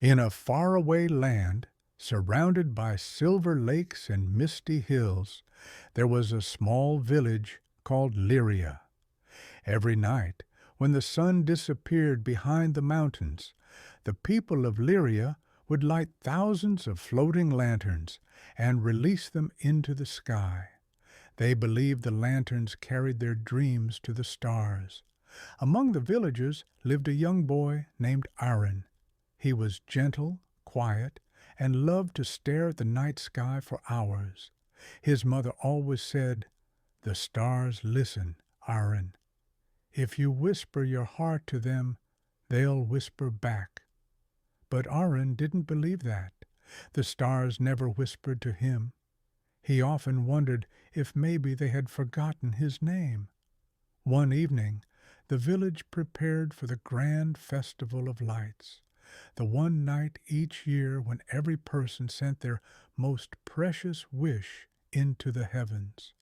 In a faraway land, surrounded by silver lakes and misty hills, there was a small village called Lyria. Every night, when the sun disappeared behind the mountains, the people of Lyria would light thousands of floating lanterns and release them into the sky. They believed the lanterns carried their dreams to the stars. Among the villagers lived a young boy named Aaron. He was gentle, quiet, and loved to stare at the night sky for hours. His mother always said, "The stars listen, Aaron. If you whisper your heart to them, they'll whisper back." But Aaron didn't believe that. The stars never whispered to him. He often wondered if maybe they had forgotten his name. One evening, the village prepared for the grand festival of lights, the one night each year when every person sent their most precious wish into the heavens.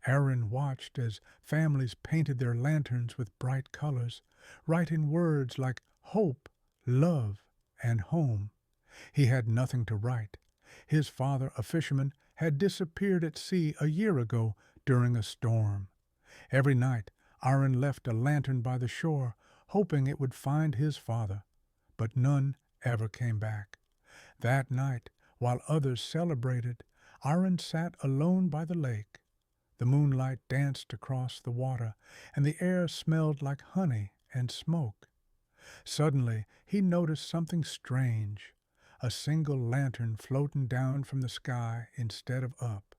Aaron watched as families painted their lanterns with bright colors, writing words like hope, love, and home. He had nothing to write. His father, a fisherman, had disappeared at sea a year ago during a storm. Every night, Aaron left a lantern by the shore, hoping it would find his father, but none ever came back. That night, while others celebrated, Aaron sat alone by the lake. The moonlight danced across the water, and the air smelled like honey and smoke. Suddenly, he noticed something strange, a single lantern floating down from the sky instead of up.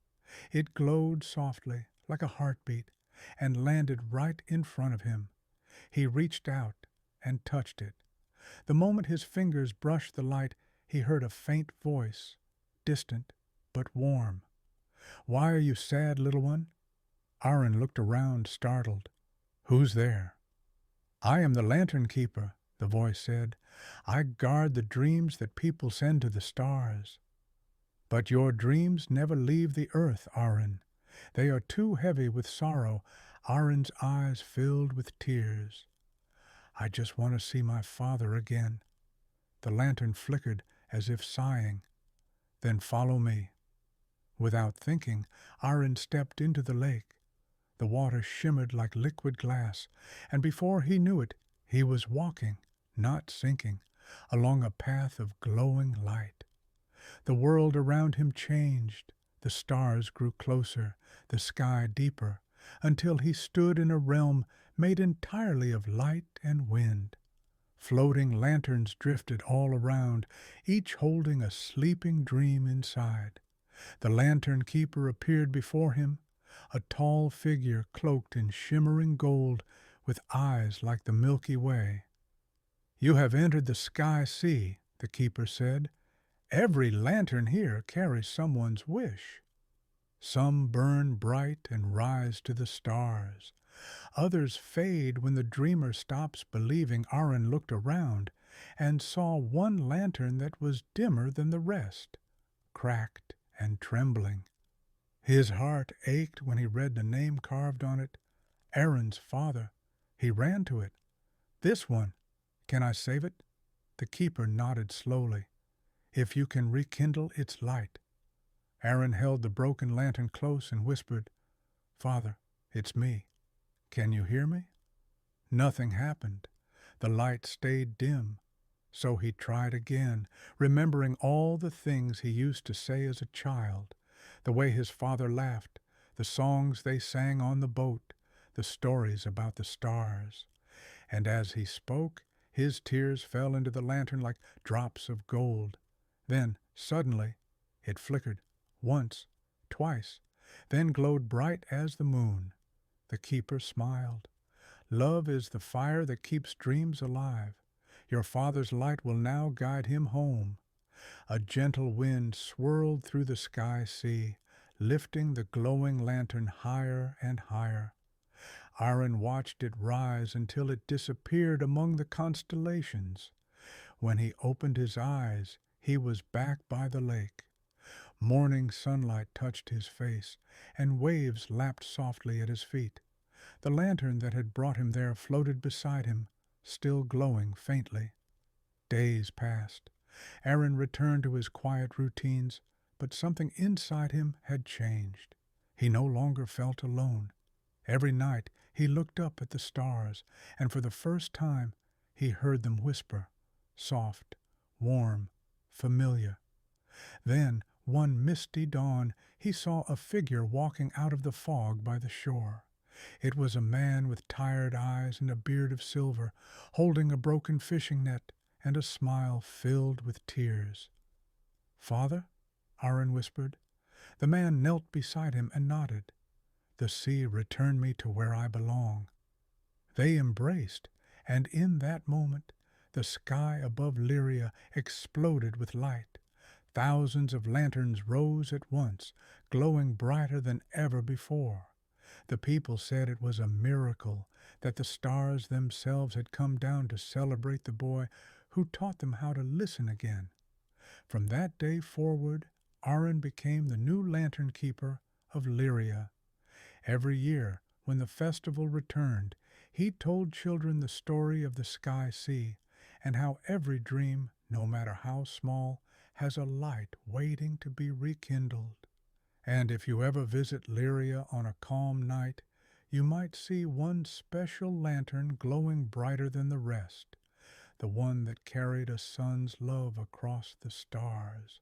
It glowed softly, like a heartbeat, and landed right in front of him. He reached out and touched it. The moment his fingers brushed the light, he heard a faint voice, distant but warm. "Why are you sad, little one?" Aaron looked around, startled. "Who's there?" "I am the lantern keeper," the voice said. "I guard the dreams that people send to the stars." "But your dreams never leave the earth, Aaron. They are too heavy with sorrow." Aaron's eyes filled with tears. "I just want to see my father again." The lantern flickered as if sighing. "Then follow me." Without thinking, Aaron stepped into the lake. The water shimmered like liquid glass, and before he knew it, he was walking, not sinking, along a path of glowing light. The world around him changed. The stars grew closer, the sky deeper, until he stood in a realm made entirely of light and wind. Floating lanterns drifted all around, each holding a sleeping dream inside. The lantern keeper appeared before him, a tall figure cloaked in shimmering gold with eyes like the Milky Way. "You have entered the sky sea," the keeper said. "Every lantern here carries someone's wish. Some burn bright and rise to the stars. Others fade when the dreamer stops believing." Aaron looked around and saw one lantern that was dimmer than the rest, cracked and trembling. His heart ached when he read the name carved on it, Aaron's father. He ran to it. "This one. Can I save it?" The keeper nodded slowly. "If you can rekindle its light." Aaron held the broken lantern close and whispered, "Father, it's me. Can you hear me?" Nothing happened. The light stayed dim. So he tried again, remembering all the things he used to say as a child, the way his father laughed, the songs they sang on the boat, the stories about the stars. And as he spoke, his tears fell into the lantern like drops of gold. Then, suddenly, it flickered, once, twice, then glowed bright as the moon. The keeper smiled. "Love is the fire that keeps dreams alive. Your father's light will now guide him home." A gentle wind swirled through the sky sea, lifting the glowing lantern higher and higher. Aaron watched it rise until it disappeared among the constellations. When he opened his eyes, he was back by the lake. Morning sunlight touched his face, and waves lapped softly at his feet. The lantern that had brought him there floated beside him, still glowing faintly. Days passed. Aaron returned to his quiet routines, but something inside him had changed. He no longer felt alone. Every night he looked up at the stars, and for the first time he heard them whisper, soft, warm, familiar. Then, one misty dawn, he saw a figure walking out of the fog by the shore. It was a man with tired eyes and a beard of silver, holding a broken fishing net and a smile filled with tears. "Father?" Aaron whispered. The man knelt beside him and nodded. "The sea returned me to where I belong." They embraced, and in that moment the sky above Lyria exploded with light. Thousands of lanterns rose at once, glowing brighter than ever before. The people said it was a miracle, that the stars themselves had come down to celebrate the boy who taught them how to listen again. From that day forward, Aaron became the new lantern keeper of Lyria. Every year, when the festival returned, he told children the story of the sky sea, and how every dream, no matter how small, has a light waiting to be rekindled. And if you ever visit Lyria on a calm night, you might see one special lantern glowing brighter than the rest, the one that carried a son's love across the stars.